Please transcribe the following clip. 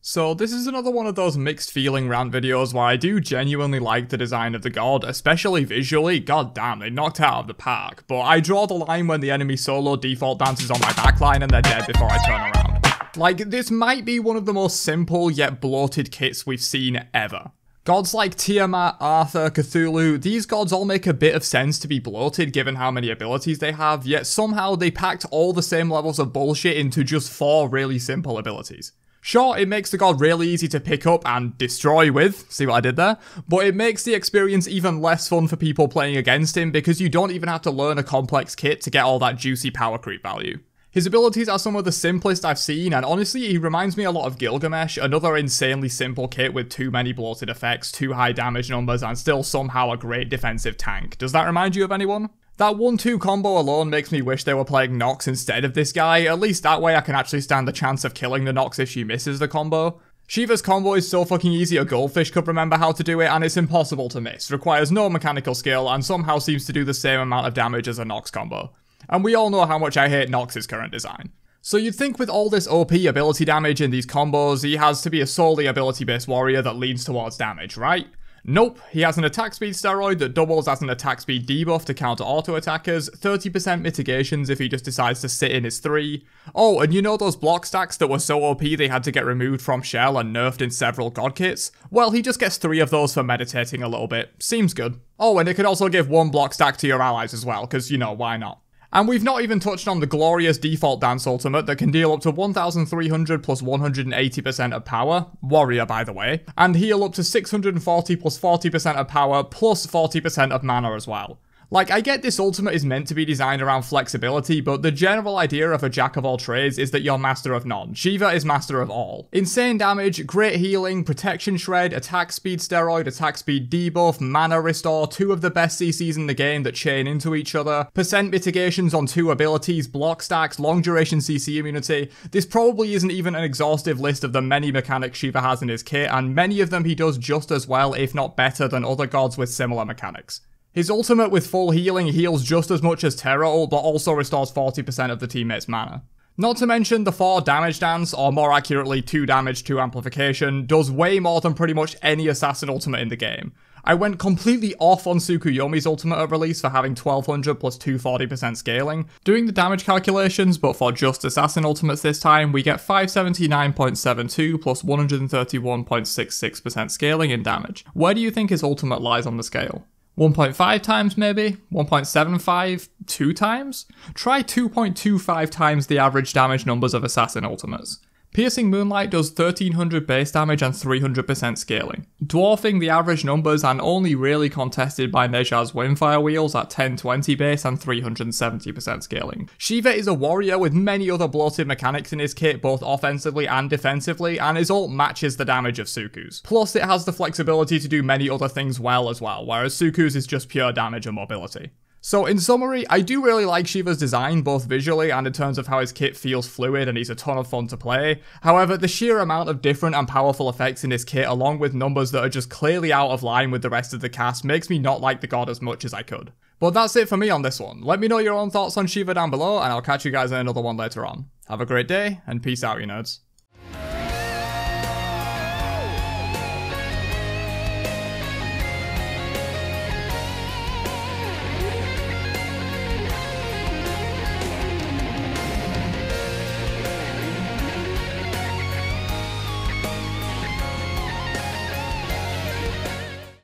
So this is another one of those mixed feeling rant videos where I do genuinely like the design of the god, especially visually. God damn, they knocked it out of the park. But I draw the line when the enemy solo default dances on my backline and they're dead before I turn around. Like, this might be one of the most simple yet bloated kits we've seen ever. Gods like Tiamat, Arthur, Cthulhu, these gods all make a bit of sense to be bloated given how many abilities they have, yet somehow they packed all the same levels of bullshit into just 4 really simple abilities. Sure, it makes the god really easy to pick up and destroy with, see what I did there? But it makes the experience even less fun for people playing against him because you don't even have to learn a complex kit to get all that juicy power creep value. His abilities are some of the simplest I've seen, and honestly he reminds me a lot of Gilgamesh, another insanely simple kit with too many bloated effects, too high damage numbers, and still somehow a great defensive tank. Does that remind you of anyone? That 1-2 combo alone makes me wish they were playing Nox instead of this guy, at least that way I can actually stand the chance of killing the Nox if she misses the combo. Shiva's combo is so fucking easy a goldfish could remember how to do it, and it's impossible to miss, requires no mechanical skill, and somehow seems to do the same amount of damage as a Nox combo. And we all know how much I hate Nox's current design. So you'd think with all this OP ability damage in these combos, he has to be a solely ability based warrior that leans towards damage, right? Nope, he has an attack speed steroid that doubles as an attack speed debuff to counter auto attackers, 30% mitigations if he just decides to sit in his 3. Oh, and you know those block stacks that were so OP they had to get removed from Shell and nerfed in several god kits? Well, he just gets 3 of those for meditating a little bit. Seems good. Oh, and it could also give 1 block stack to your allies as well, because you know, why not? And we've not even touched on the glorious default dance ultimate that can deal up to 1300 plus 180% of power, warrior by the way, and heal up to 640 plus 40% of power plus 40% of mana as well. Like, I get this ultimate is meant to be designed around flexibility, but the general idea of a jack of all trades is that you're master of none. Shiva is master of all. Insane damage, great healing, protection shred, attack speed steroid, attack speed debuff, mana restore, 2 of the best CCs in the game that chain into each other, percent mitigations on 2 abilities, block stacks, long duration CC immunity. This probably isn't even an exhaustive list of the many mechanics Shiva has in his kit, and many of them he does just as well, if not better, than other gods with similar mechanics. His ultimate with full healing heals just as much as Terra ult, but also restores 40% of the teammate's mana. Not to mention the 4 damage dance, or more accurately 2 damage, 2 amplification, does way more than pretty much any assassin ultimate in the game. I went completely off on Tsukuyomi's ultimate at release for having 1200 plus 240% scaling, doing the damage calculations, but for just assassin ultimates this time, we get 579.72 plus 131.66% scaling in damage. Where do you think his ultimate lies on the scale? 1.5 times maybe? 1.75? 2 times? Try 2.25 times the average damage numbers of assassin ultimates. Piercing Moonlight does 1300 base damage and 300% scaling, dwarfing the average numbers and only really contested by Nezha's Windfire Wheels at 1020 base and 370% scaling. Shiva is a warrior with many other bloated mechanics in his kit both offensively and defensively, and his ult matches the damage of Suku's. Plus it has the flexibility to do many other things well as well, whereas Suku's is just pure damage and mobility. So in summary, I do really like Shiva's design, both visually and in terms of how his kit feels fluid and he's a ton of fun to play. However, the sheer amount of different and powerful effects in his kit, along with numbers that are just clearly out of line with the rest of the cast, makes me not like the god as much as I could. But that's it for me on this one. Let me know your own thoughts on Shiva down below, and I'll catch you guys in another one later on. Have a great day, and peace out, you nerds.